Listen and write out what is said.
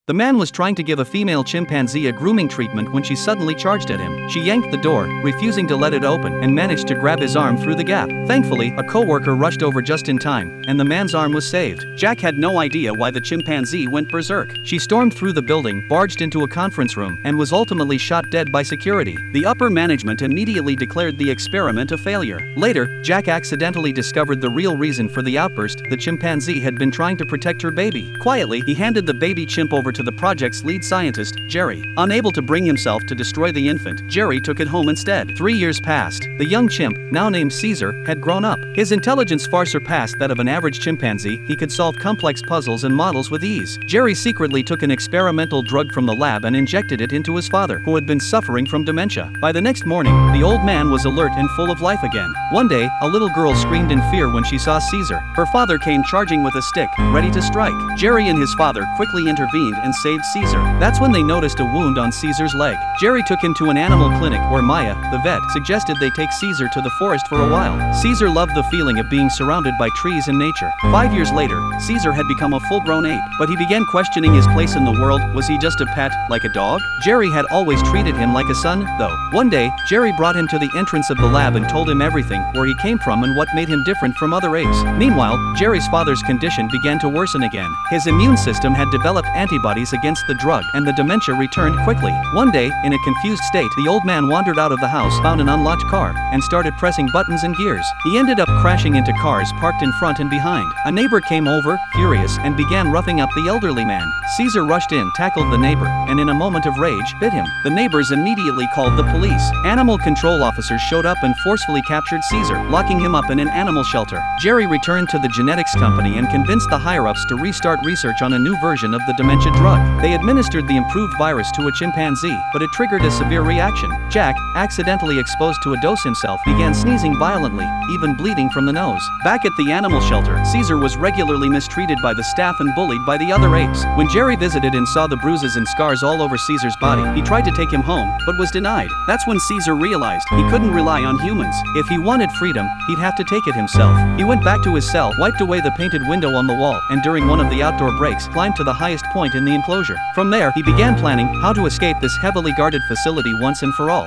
The man was trying to give a female chimpanzee a grooming treatment when she suddenly charged at him. She yanked the door, refusing to let it open, and managed to grab his arm through the gap. Thankfully, a coworker rushed over just in time, and the man's arm was saved. Jack had no idea why the chimpanzee went berserk. She stormed through the building, barged into a conference room, and was ultimately shot dead by security. The upper management immediately declared the experiment a failure. Later, Jack accidentally discovered the real reason for the outburst. The chimpanzee had been trying to protect her baby. Quietly, he handed the baby chimp over to the project's lead scientist, Jerry. Unable to bring himself to destroy the infant, Jerry took it home instead. 3 years passed. The young chimp, now named Caesar, had grown up. His intelligence far surpassed that of an average chimpanzee. He could solve complex puzzles and models with ease. Jerry secretly took an experimental drug from the lab and injected it into his father, who had been suffering from dementia. By the next morning, the old man was alert and full of life again. One day, a little girl screamed in fear when she saw Caesar. Her father came charging with a stick, ready to strike. Jerry and his father quickly intervened and saved Caesar. That's when they noticed a wound on Caesar's leg. Jerry took him to an animal clinic where Maya, the vet, suggested they take Caesar to the forest for a while. Caesar loved the feeling of being surrounded by trees and nature. 5 years later, Caesar had become a full-grown ape, but he began questioning his place in the world. Was he just a pet, like a dog? Jerry had always treated him like a son, though. One day, Jerry brought him to the entrance of the lab and told him everything, where he came from and what made him different from other apes. Meanwhile, Jerry's father's condition began to worsen again. His immune system had developed antibodies against the drug, and the dementia returned quickly. One day, in a confused state, the old man wandered out of the house, found an unlocked car, and started pressing buttons and gears. He ended up crashing into cars parked in front and behind. A neighbor came over, furious, and began roughing up the elderly man. Caesar rushed in, tackled the neighbor, and in a moment of rage, bit him. The neighbors immediately called the police. Animal control officers showed up and forcefully captured Caesar, locking him up in an animal shelter. Jerry returned to the genetics company and convinced the higher-ups to restart research on a new version of the dementia drug. They administered the improved virus to a chimpanzee, but it triggered a severe reaction. Jack, accidentally exposed to a dose himself, began sneezing violently, even bleeding from the nose. Back at the animal shelter, Caesar was regularly mistreated by the staff and bullied by the other apes. When Jerry visited and saw the bruises and scars all over Caesar's body, he tried to take him home, but was denied. That's when Caesar realized he couldn't rely on humans. If he wanted freedom, he'd have to take it himself. He went back to his cell, wiped away the painted window on the wall, and during one of the outdoor breaks, climbed to the highest point in the enclosure. From there, he began planning how to escape this heavily guarded facility once and for all.